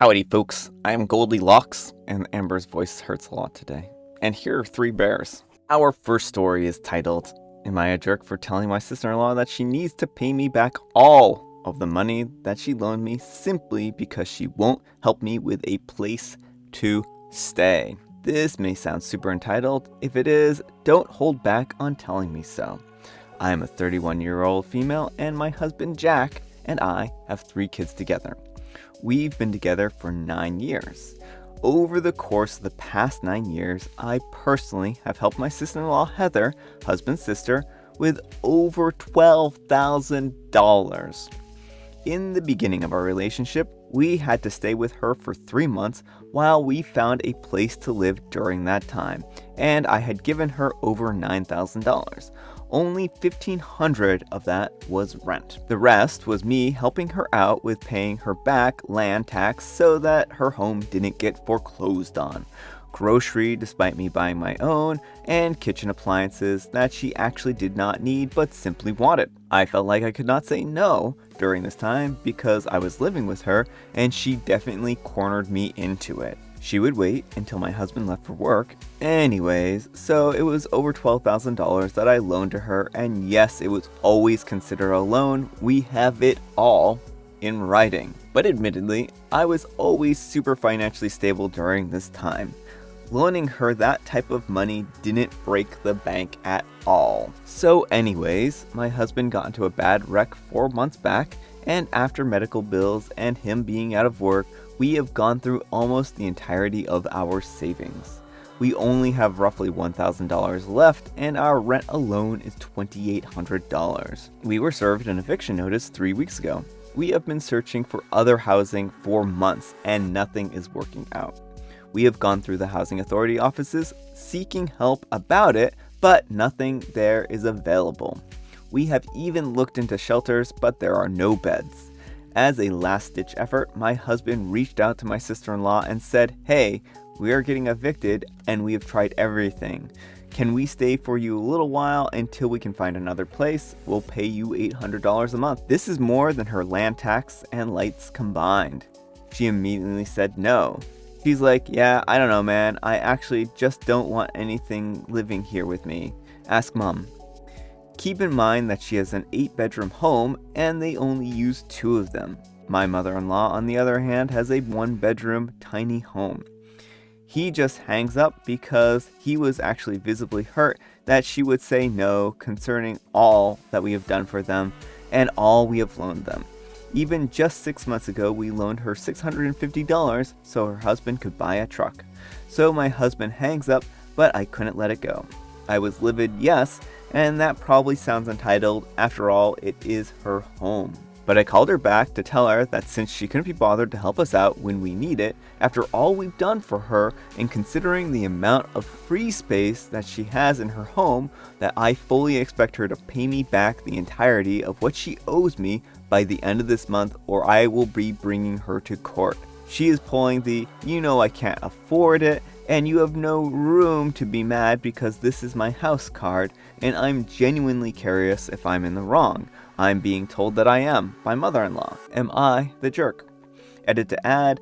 Howdy, folks. I'm Goldilocks, and Amber's voice hurts a lot today. And here are 3 bears. Our first story is titled, Am I a Jerk for Telling My Sister-in-Law That She Needs to Pay Me Back All of the Money That She Loaned Me Simply Because She Won't Help Me with a Place to Stay? This may sound super entitled. If it is, don't hold back on telling me so. I am a 31-year-old female, and my husband Jack and I have 3 kids together. We've been together for 9 years. Over the course of the past 9 years, I personally have helped my sister-in-law Heather, husband's sister, with over $12,000. In the beginning of our relationship, we had to stay with her for 3 months while we found a place to live during that time, and I had given her over $9,000. Only $1,500 of that was rent. The rest was me helping her out with paying her back land tax so that her home didn't get foreclosed on, grocery despite me buying my own, and kitchen appliances that she actually did not need but simply wanted. I felt like I could not say no during this time because I was living with her, and she definitely cornered me into it. She would wait until my husband left for work anyways, so it was over $12,000 that I loaned to her, and yes, it was always considered a loan. We have it all in writing. But admittedly, I was always super financially stable during this time. Loaning her that type of money didn't break the bank at all. So anyways, my husband got into a bad wreck 4 months back, and after medical bills and him being out of work, we have gone through almost the entirety of our savings. We only have roughly $1,000 left, and our rent alone is $2,800. We were served an eviction notice 3 weeks ago. We have been searching for other housing for months, and nothing is working out. We have gone through the housing authority offices seeking help about it, but nothing there is available. We have even looked into shelters, but there are no beds. As a last-ditch effort, my husband reached out to my sister-in-law and said, "Hey, we are getting evicted and we have tried everything. Can we stay for you a little while until we can find another place? We'll pay you $800 a month." This is more than her land tax and lights combined. She immediately said no. She's like, "Yeah, I don't know, man. I actually just don't want anything living here with me. Ask Mom." Keep in mind that she has an 8-bedroom home and they only use 2 of them. My mother-in-law, on the other hand, has a 1-bedroom tiny home. He just hangs up because he was actually visibly hurt that she would say no concerning all that we have done for them and all we have loaned them. Even just 6 months ago, we loaned her $650 so her husband could buy a truck. So my husband hangs up, but I couldn't let it go. I was livid, yes, and that probably sounds entitled. After all, it is her home. But I called her back to tell her that since she couldn't be bothered to help us out when we need it, after all we've done for her, and considering the amount of free space that she has in her home, that I fully expect her to pay me back the entirety of what she owes me by the end of this month, or I will be bringing her to court. She is pulling the, I can't afford it, and you have no room to be mad because this is my house card, and I'm genuinely curious if I'm in the wrong. I'm being told that I am by mother-in-law. Am I the jerk? Edit to add,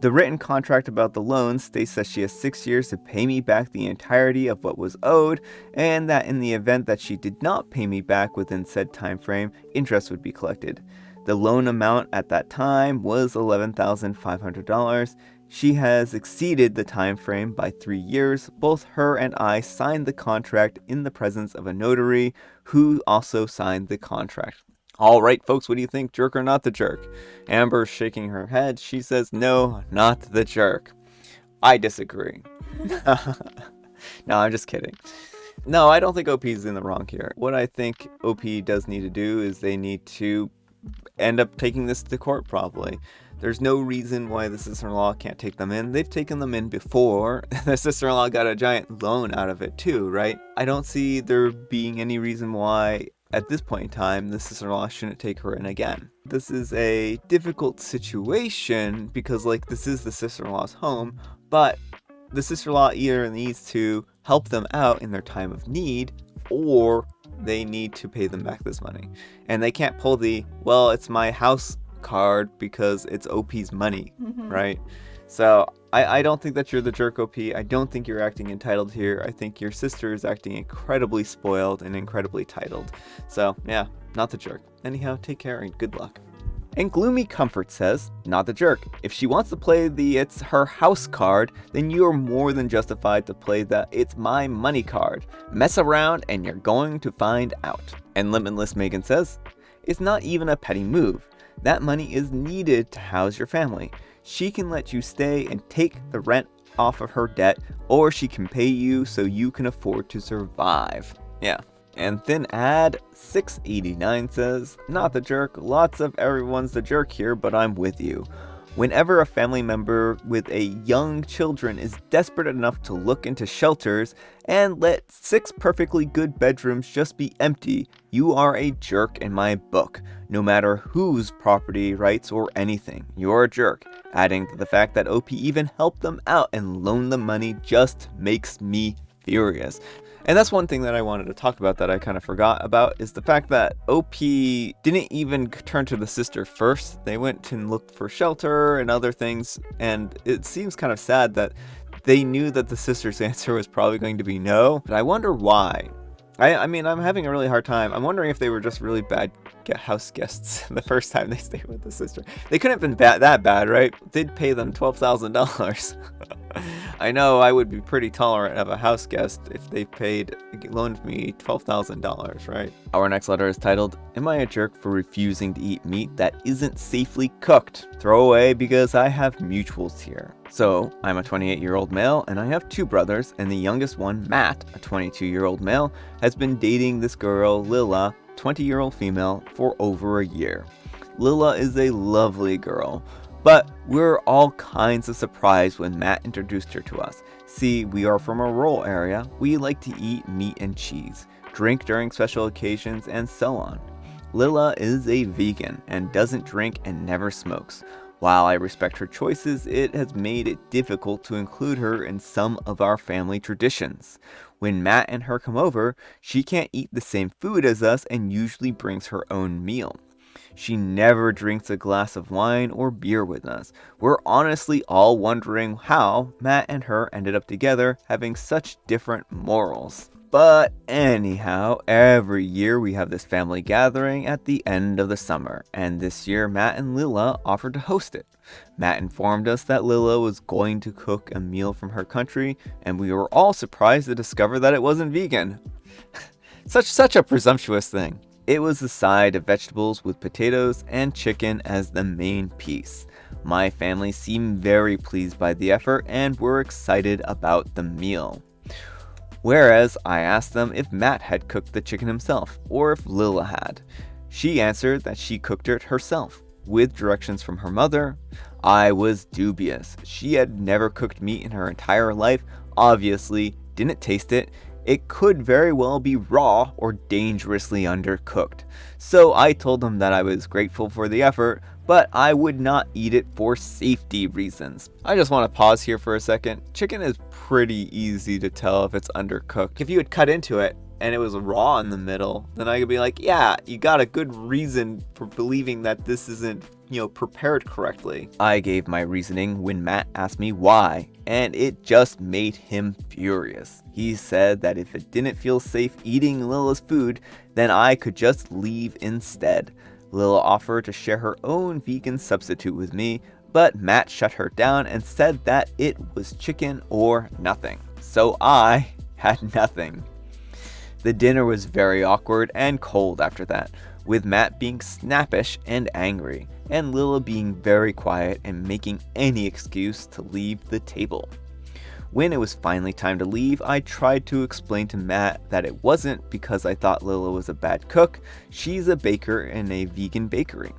the written contract about the loan states that she has 6 years to pay me back the entirety of what was owed, and that in the event that she did not pay me back within said time frame, interest would be collected. The loan amount at that time was $11,500. She has exceeded the time frame by 3 years. Both her and I signed the contract in the presence of a notary who also signed the contract. All right, folks, what do you think? Jerk or not the jerk? Amber's shaking her head. She says, no, not the jerk. I disagree. No, I'm just kidding. No, I don't think OP is in the wrong here. What I think OP does need to do is they need to end up taking this to court probably. There's no reason why the sister-in-law can't take them in. They've taken them in before. The sister-in-law got a giant loan out of it too, right? I don't see there being any reason why at this point in time the sister-in-law shouldn't take her in again. This is a difficult situation because this is the sister-in-law's home, but the sister-in-law either needs to help them out in their time of need or they need to pay them back this money. And they can't pull the, well, it's my house card because it's OP's money, right? So I don't think that you're the jerk, OP. I don't think you're acting entitled here. I think your sister is acting incredibly spoiled and incredibly titled. So yeah, not the jerk. Anyhow, take care and good luck. And Gloomy Comfort says, not the jerk. If she wants to play the it's her house card, then you are more than justified to play the it's my money card. Mess around and you're going to find out. And Limitless Megan says, it's not even a petty move. That money is needed to house your family. She can let you stay and take the rent off of her debt, or she can pay you so you can afford to survive. Yeah. And Thin Ad 689 says, not the jerk, lots of everyone's the jerk here, but I'm with you. Whenever a family member with a young children is desperate enough to look into shelters and let 6 perfectly good bedrooms just be empty, you are a jerk in my book. No matter whose property rights or anything, you're a jerk. Adding to the fact that OP even helped them out and loaned them money just makes me furious. And that's one thing that I wanted to talk about that I kind of forgot about, is the fact that OP didn't even turn to the sister first. They went and looked for shelter and other things, and it seems kind of sad that they knew that the sister's answer was probably going to be no, but I wonder why. I mean, I'm having a really hard time. I'm wondering if they were just really bad house guests the first time they stayed with the sister. They couldn't have been that bad, right? They'd pay them $12,000. I know I would be pretty tolerant of a house guest if they loaned me $12,000, right? Our next letter is titled, Am I a jerk for refusing to eat meat that isn't safely cooked? Throw away because I have mutuals here. So, I'm a 28-year-old male and I have 2 brothers, and the youngest one, Matt, a 22-year-old male, has been dating this girl, Lila, 20-year-old female, for over a year. Lila is a lovely girl, but we're all kinds of surprised when Matt introduced her to us. See, we are from a rural area, we like to eat meat and cheese, drink during special occasions, and so on. Lila is a vegan and doesn't drink and never smokes. While I respect her choices, it has made it difficult to include her in some of our family traditions. When Matt and her come over, she can't eat the same food as us and usually brings her own meal. She never drinks a glass of wine or beer with us. We're honestly all wondering how Matt and her ended up together having such different morals. But anyhow, every year we have this family gathering at the end of the summer, and this year Matt and Lila offered to host it. Matt informed us that Lila was going to cook a meal from her country, and we were all surprised to discover that it wasn't vegan. Such a presumptuous thing. It was a side of vegetables with potatoes and chicken as the main piece. My family seemed very pleased by the effort and were excited about the meal. Whereas I asked them if Matt had cooked the chicken himself, or if Lila had. She answered that she cooked it herself, with directions from her mother. I was dubious. She had never cooked meat in her entire life, obviously didn't taste it. It could very well be raw or dangerously undercooked. So I told them that I was grateful for the effort, but I would not eat it for safety reasons. I just want to pause here for a second. Chicken is pretty easy to tell if it's undercooked. If you had cut into it and it was raw in the middle, then I could be like, yeah, you got a good reason for believing that this isn't, prepared correctly. I gave my reasoning when Matt asked me why, and it just made him furious. He said that if it didn't feel safe eating Lila's food, then I could just leave instead. Lila offered to share her own vegan substitute with me, but Matt shut her down and said that it was chicken or nothing. So I had nothing. The dinner was very awkward and cold after that, with Matt being snappish and angry, and Lila being very quiet and making any excuse to leave the table. When it was finally time to leave, I tried to explain to Matt that it wasn't because I thought Lila was a bad cook. She's a baker in a vegan bakery.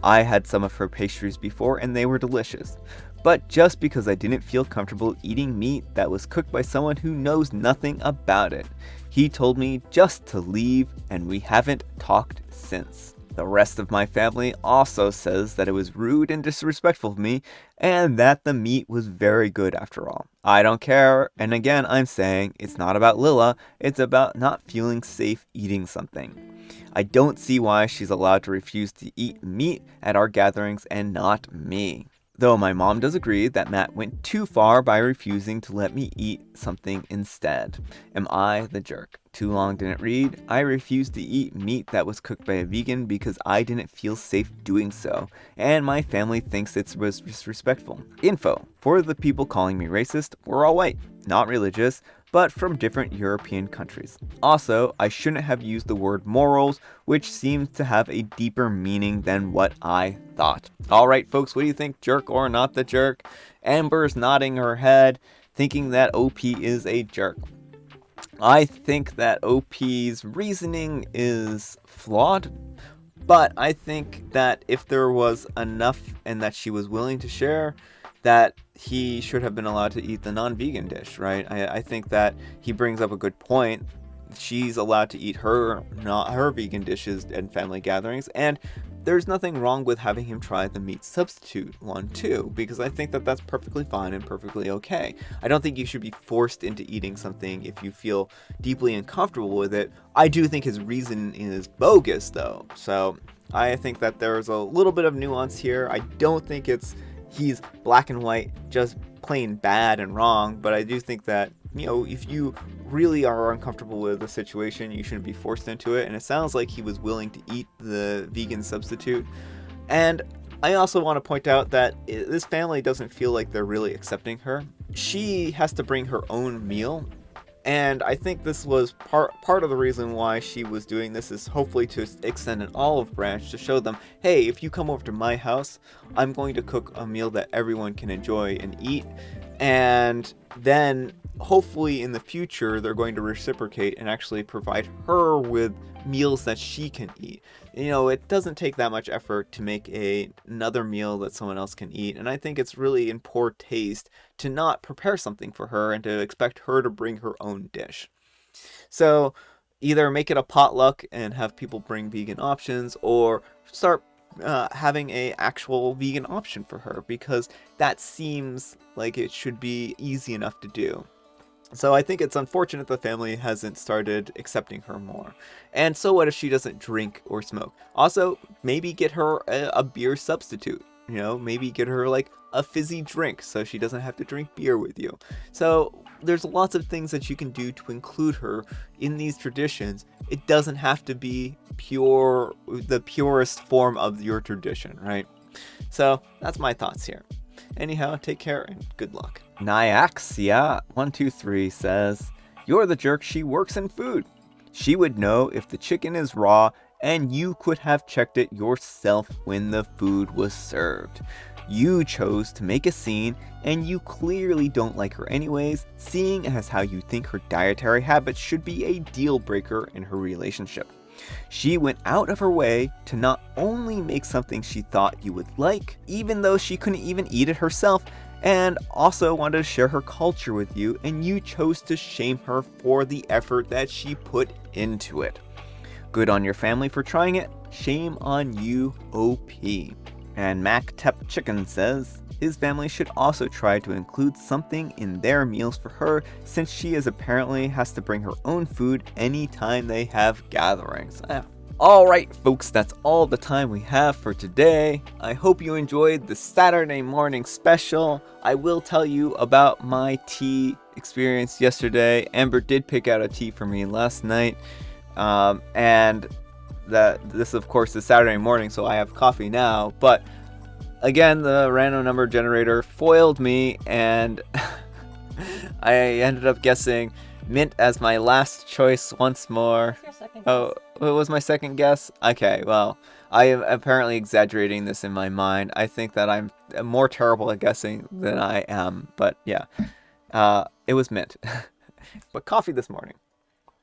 I had some of her pastries before and they were delicious. But just because I didn't feel comfortable eating meat that was cooked by someone who knows nothing about it. He told me just to leave, and we haven't talked since. The rest of my family also says that it was rude and disrespectful of me, and that the meat was very good after all. I don't care, and again I'm saying it's not about Lila, it's about not feeling safe eating something. I don't see why she's allowed to refuse to eat meat at our gatherings and not me. Though my mom does agree that Matt went too far by refusing to let me eat something instead. Am I the jerk? Too long didn't read. I refused to eat meat that was cooked by a vegan because I didn't feel safe doing so, and my family thinks it's disrespectful. Info. For the people calling me racist, we're all white, not religious, but from different European countries. Also, I shouldn't have used the word morals, which seems to have a deeper meaning than what I thought. Alright folks, what do you think, jerk or not the jerk? Amber's nodding her head, thinking that OP is a jerk. I think that OP's reasoning is flawed, but I think that if there was enough and that she was willing to share, that he should have been allowed to eat the non-vegan dish, right? I think that he brings up a good point. She's allowed to eat her vegan dishes at family gatherings, and there's nothing wrong with having him try the meat substitute one too, because I think that that's perfectly fine and perfectly okay. I don't think you should be forced into eating something if you feel deeply uncomfortable with it. I do think his reason is bogus though, so I think that there's a little bit of nuance here. I don't think he's black and white, just plain bad and wrong, but I do think that, if you really are uncomfortable with the situation, you shouldn't be forced into it, and it sounds like he was willing to eat the vegan substitute. And I also want to point out that this family doesn't feel like they're really accepting her. She has to bring her own meal, and I think this was part of the reason why she was doing this, is hopefully to extend an olive branch to show them, hey, if you come over to my house, I'm going to cook a meal that everyone can enjoy and eat, and then hopefully in the future they're going to reciprocate and actually provide her with meals that she can eat. It doesn't take that much effort to make another meal that someone else can eat, and I think it's really in poor taste to not prepare something for her and to expect her to bring her own dish. So either make it a potluck and have people bring vegan options, or start having a actual vegan option for her, because that seems like it should be easy enough to do. So I think it's unfortunate the family hasn't started accepting her more. And so what if she doesn't drink or smoke? Also, maybe get her a beer substitute. Maybe get her like a fizzy drink so she doesn't have to drink beer with you. So there's lots of things that you can do to include her in these traditions. It doesn't have to be the purest form of your tradition, right? So that's my thoughts here. Anyhow, take care and good luck. Nyaxia123 says, "You're the jerk. She works in food. She would know if the chicken is raw, and you could have checked it yourself when the food was served. You chose to make a scene, and you clearly don't like her anyways, seeing as how you think her dietary habits should be a deal breaker in her relationship. She went out of her way to not only make something she thought you would like, even though she couldn't even eat it herself, and also wanted to share her culture with you, and you chose to shame her for the effort that she put into it. Good on your family for trying it. Shame on you, OP." And Mac Tep Chicken says, his family should also try to include something in their meals for her, since she apparently has to bring her own food anytime they have gatherings. Alright folks, that's all the time we have for today. I hope you enjoyed the Saturday morning special. I will tell you about my tea experience yesterday. Amber did pick out a tea for me last night. And this of course is Saturday morning, so I have coffee now, but again, the random number generator foiled me, and I ended up guessing mint as my last choice once more. Oh, it was my second guess? Okay, well, I am apparently exaggerating this in my mind. I think that I'm more terrible at guessing than I am, but yeah, it was mint. But coffee this morning.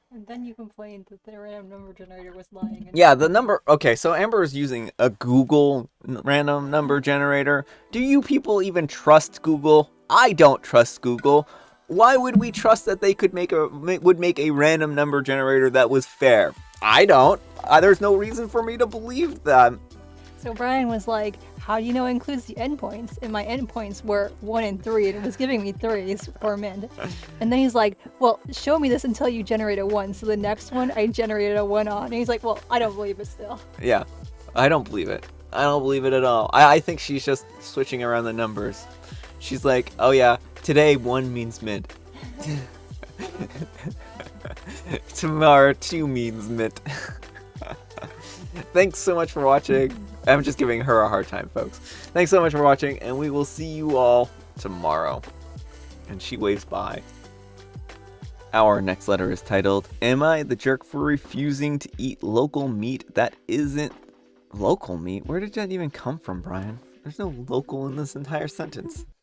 And then you complained that the random number generator was lying. Yeah, the number... Okay, so Amber is using a Google random number generator. Do you people even trust Google? I don't trust Google. Why would we trust that they could make a random number generator that was fair? I don't. There's no reason for me to believe that. So Brian was like, how do you know it includes the endpoints? And my endpoints were 1 and 3, and it was giving me 3s for mint. And then he's like, well, show me this until you generate a 1. So the next one, I generated a 1 on. And he's like, well, I don't believe it still. Yeah, I don't believe it. I don't believe it at all. I think she's just switching around the numbers. She's like, oh yeah, today 1 means mint. Tomorrow 2 means mint. Thanks so much for watching. I'm just giving her a hard time, folks. Thanks so much for watching, and we will see you all tomorrow. And she waves bye. Our next letter is titled, Am I the jerk for refusing to eat local meat that isn't local meat? Where did that even come from, Brian? There's no local in this entire sentence.